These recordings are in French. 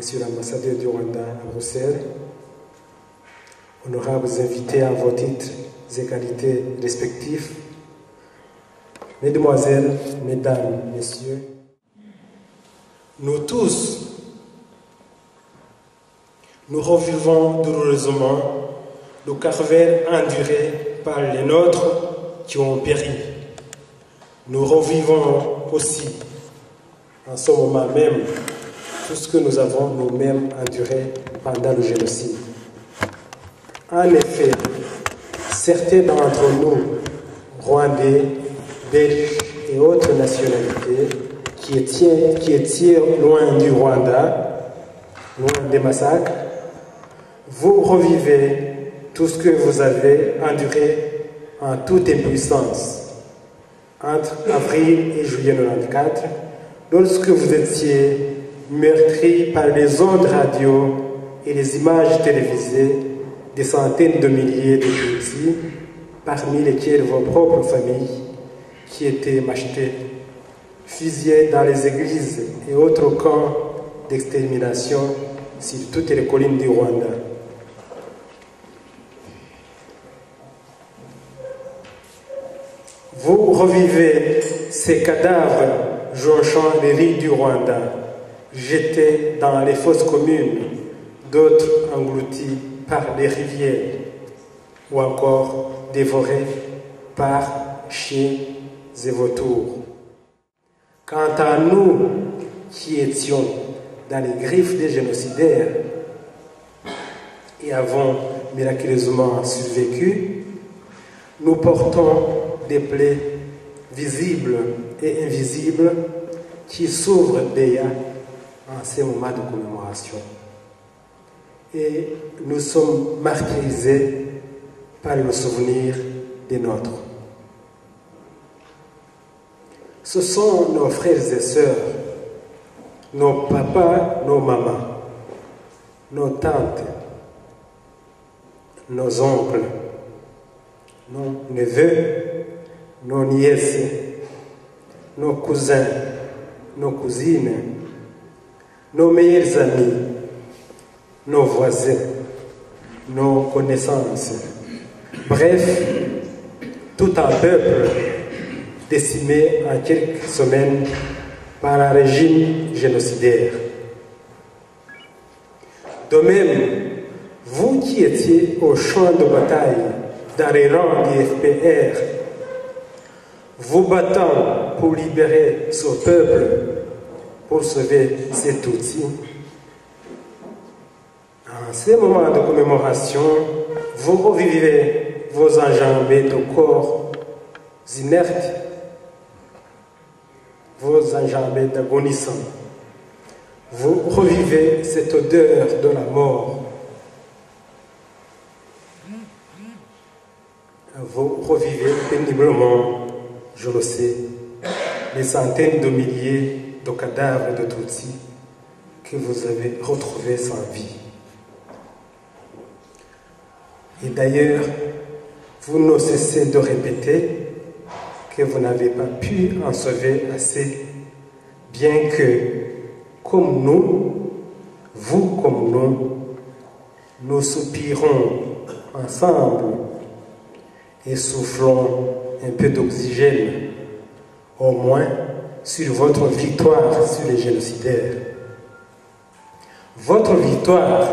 Monsieur l'ambassadeur du Rwanda à Bruxelles, honorables invités à vos titres et qualités respectifs, Mesdemoiselles, Mesdames, Messieurs, nous tous, nous revivons douloureusement le calvaire enduré par les nôtres qui ont péri. Nous revivons aussi, en ce moment même, tout ce que nous avons nous-mêmes enduré pendant le génocide. En effet, certains d'entre nous, Rwandais, Belges et autres nationalités, qui étaient loin du Rwanda, loin des massacres, vous revivez tout ce que vous avez enduré en toute impuissance. Entre avril et juillet 1994, lorsque vous étiez meurtris par les ondes radio et les images télévisées des centaines de milliers de Tutsis, parmi lesquels vos propres familles, qui étaient machetées, fusillées dans les églises et autres camps d'extermination sur toutes les collines du Rwanda. Vous revivez ces cadavres jonchant les riz du Rwanda, jetés dans les fosses communes, d'autres engloutis par les rivières, ou encore dévorés par chiens et vautours. Quant à nous qui étions dans les griffes des génocidaires et avons miraculeusement survécu, nous portons des plaies visibles et invisibles qui s'ouvrent déjà en ces moments de commémoration. Et nous sommes martyrisés par le souvenir des nôtres. Ce sont nos frères et sœurs, nos papas, nos mamans, nos tantes, nos oncles, nos neveux, nos nièces, nos cousins, nos cousines, nos meilleurs amis, nos voisins, nos connaissances. Bref, tout un peuple décimé en quelques semaines par un régime génocidaire. De même, vous qui étiez au champ de bataille dans les rangs du FPR, vous battant pour libérer ce peuple, pour sauver ces Tutsis, en ces moments de commémoration, vous revivez vos enjambées de corps inertes, vos enjambées d'agonissants. Vous revivez cette odeur de la mort. Vous revivez péniblement, je le sais, les centaines de milliers de cadavres de Tutsis que vous avez retrouvés sans vie. Et d'ailleurs, vous ne cessez de répéter que vous n'avez pas pu en sauver assez, bien que, comme nous, vous comme nous soupirons ensemble et soufflons un peu d'oxygène, au moins sur votre victoire sur les génocidaires. Votre victoire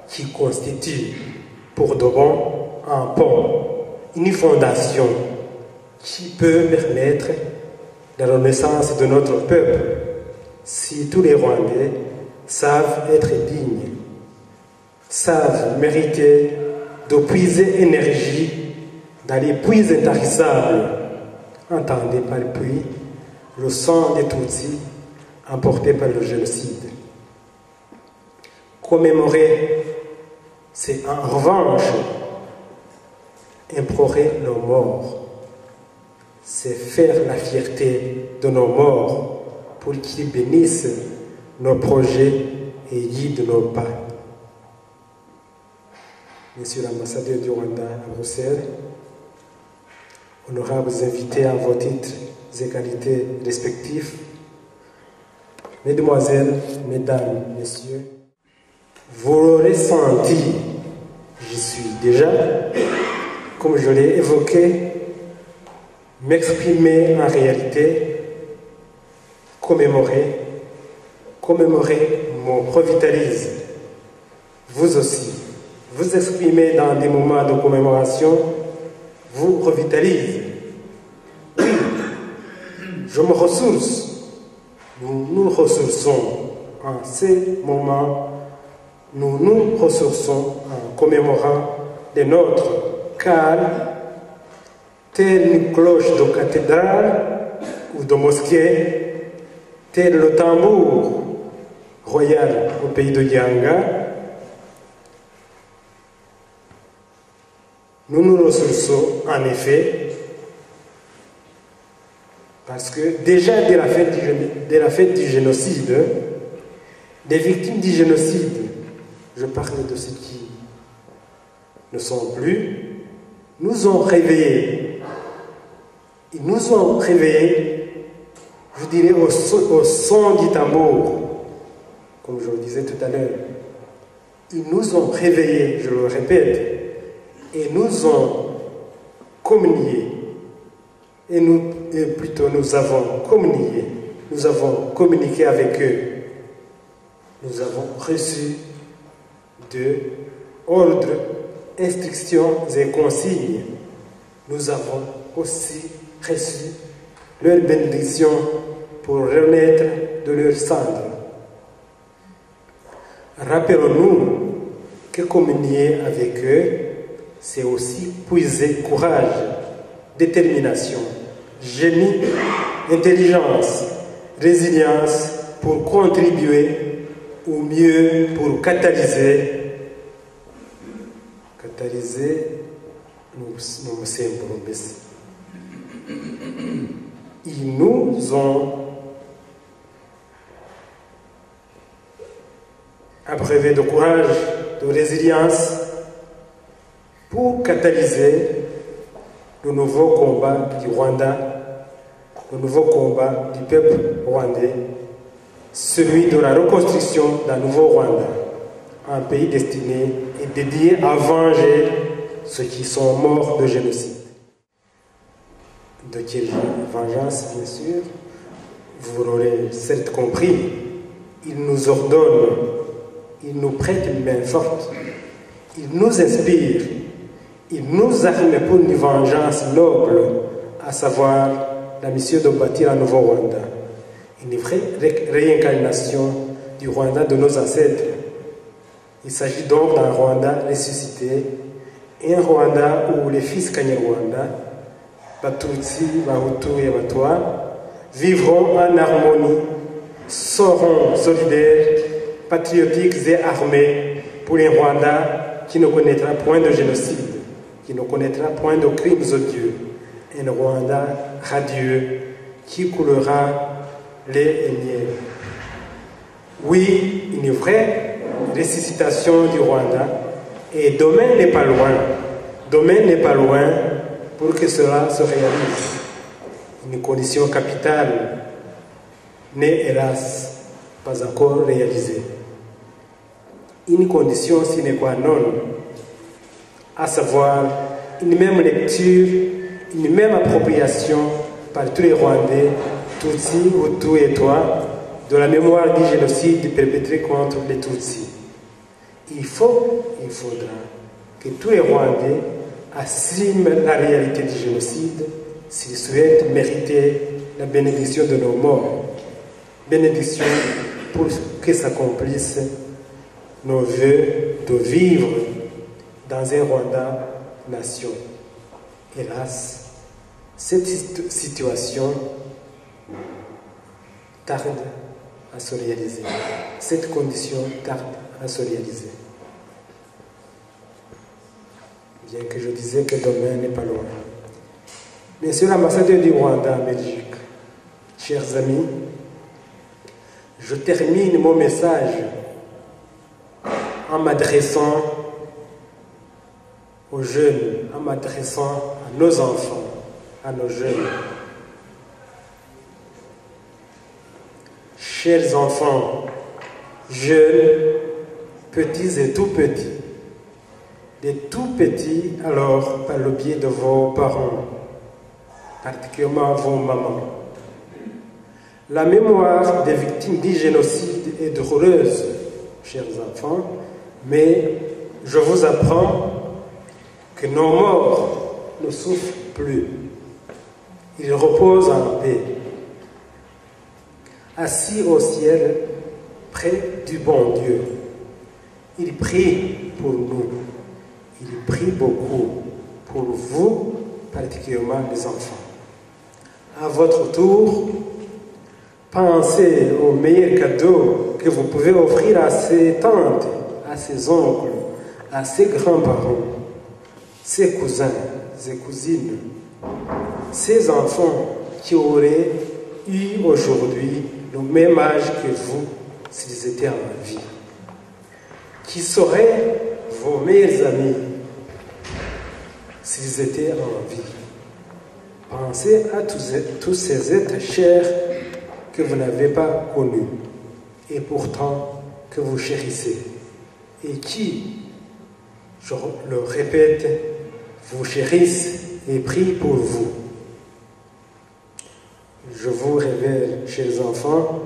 qui constitue pour de bon un pont, une fondation qui peut permettre la renaissance de notre peuple si tous les Rwandais savent être dignes, savent mériter de puiser énergie dans les puits intarissables, entendez par le puits le sang des Tutsis emporté par le génocide. Commémorer, c'est en revanche implorer nos morts. C'est faire la fierté de nos morts pour qu'ils bénissent nos projets et guident nos pas. Monsieur l'ambassadeur du Rwanda à Bruxelles, honorables invités à vos titres et qualités respectifs, Mesdemoiselles, Mesdames, Messieurs, vous l'aurez senti, j'y suis déjà, comme je l'ai évoqué, m'exprimer en réalité, commémorer me revitalise. Vous aussi, vous exprimer dans des moments de commémoration, vous revitalise. Oui, je me ressource. Nous nous ressourçons en ces moments, nous nous ressourçons en commémorant des nôtres, car telle une cloche de cathédrale ou de mosquée, tel le tambour royal au pays de Yanga, nous nous ressourçons en effet, parce que déjà dès la fête du génocide, des victimes du génocide, je parle de ceux qui ne sont plus, nous ont réveillés. Ils nous ont réveillés, je dirais, au son du tambour, comme je le disais tout à l'heure. Ils nous ont réveillés, je le répète, et nous ont communié. Et plutôt nous avons communié, nous avons communiqué avec eux. Nous avons reçu de ordres, instructions et consignes. Nous avons aussi reçu leur bénédiction pour renaître de leur cendre. Rappelons-nous que communier avec eux, c'est aussi puiser courage, détermination, génie, intelligence, résilience pour contribuer ou mieux pour catalyser nous semblons. Ils nous ont abreuvé de courage, de résilience pour catalyser le nouveau combat du Rwanda, le nouveau combat du peuple rwandais, celui de la reconstruction d'un nouveau Rwanda, un pays destiné et dédié à venger ceux qui sont morts de génocide. De quelle vengeance, bien sûr, vous l'aurez certes compris, il nous ordonne, il nous prête une main forte, il nous inspire, il nous arme pour une vengeance noble, à savoir la mission de bâtir un nouveau Rwanda, une vraie réincarnation du Rwanda de nos ancêtres. Il s'agit donc d'un Rwanda ressuscité, un Rwanda où les fils Kanyarwanda, Batutsi, Bahutu et Batwa, vivront en harmonie, seront solidaires, patriotiques et armés pour un Rwanda qui ne connaîtra point de génocide, qui ne connaîtra point de crimes odieux, un Rwanda radieux qui coulera lait et miel. Oui, une vraie ressuscitation du Rwanda, et demain n'est pas loin. Demain n'est pas loin pour que cela se réalise. Une condition capitale n'est hélas pas encore réalisée. Une condition sine qua non, à savoir une même lecture, une même appropriation par tous les Rwandais, Tutsi, Hutu et Twa, de la mémoire du génocide perpétré contre les Tutsis. Il faudra que tous les Rwandais assument la réalité du génocide s'ils souhaitent mériter la bénédiction de nos morts. Bénédiction pour que s'accomplissent nos vœux de vivre dans un Rwanda nation. Hélas, cette situation tarde à se réaliser. Cette condition tarde à se réaliser. Bien que je disais que demain n'est pas loin. Monsieur l'ambassadeur du Rwanda en Belgique, chers amis, je termine mon message en m'adressant aux jeunes, en m'adressant à nos enfants, à nos jeunes. chers enfants, jeunes, petits et tout petits, des tout petits alors par le biais de vos parents, particulièrement vos mamans. La mémoire des victimes du génocide est douloureuse, chers enfants, mais je vous apprends que nos morts ne souffrent plus. Ils reposent en paix, assis au ciel, près du bon Dieu. Ils prient pour nous. Ils prient beaucoup pour vous, particulièrement les enfants. À votre tour, pensez aux meilleurs cadeaux que vous pouvez offrir à ses tantes, à ses oncles, à ses grands-parents, ses cousins, ses cousines, ses enfants qui auraient eu aujourd'hui le même âge que vous s'ils étaient en vie, qui seraient vos meilleurs amis s'ils étaient en vie. Pensez à tous ces êtres chers que vous n'avez pas connus et pourtant que vous chérissez et qui, je le répète, vous chérissent et prient pour vous. Je vous révèle, chers enfants,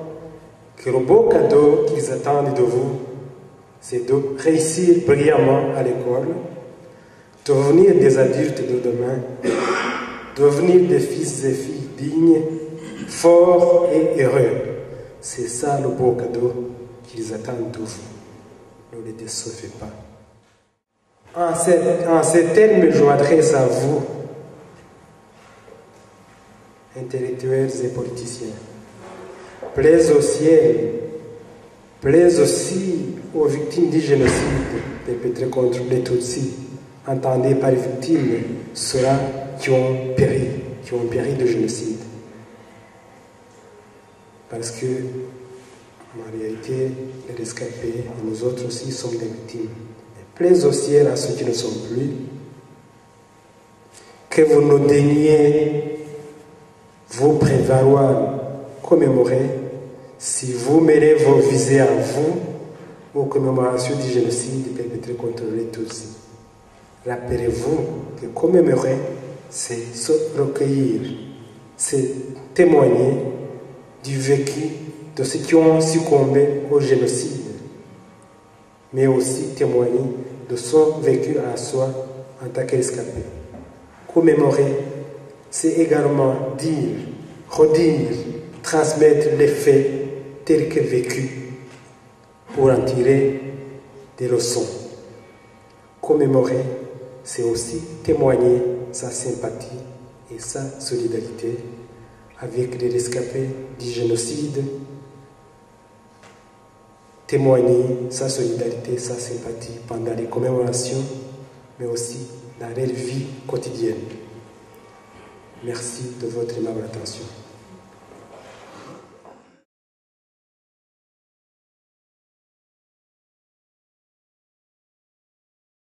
que le beau cadeau qu'ils attendent de vous, c'est de réussir brillamment à l'école, de devenir des adultes de demain, de devenir des fils et filles dignes, forts et heureux. C'est ça le beau cadeau qu'ils attendent de vous. Ne les décevez pas. En ces termes, je m'adresse à vous, intellectuels et politiciens. Plaise au ciel, plaise aussi aux victimes du génocide perpétré contre les Tutsis. Entendez par victimes ceux-là qui ont péri de génocide. Parce que, en réalité, les rescapés, et nous autres aussi, sommes des victimes. Plaise au ciel à ceux qui ne sont plus, que vous nous daigniez vous prévaloir, commémorer, si vous mêlez vos visées à vous, aux commémorations du génocide perpétré contre les Tutsis. Rappelez-vous que commémorer, c'est se recueillir, c'est témoigner du vécu de ceux qui ont succombé au génocide, mais aussi témoigner de son vécu à soi en tant qu'escapé. Commémorer, c'est également dire, redire, transmettre les faits tels que vécus pour en tirer des leçons. Commémorer, c'est aussi témoigner sa sympathie et sa solidarité avec les rescapés du génocide, témoigner sa solidarité, sa sympathie pendant les commémorations, mais aussi dans leur vie quotidienne. Merci de votre aimable attention.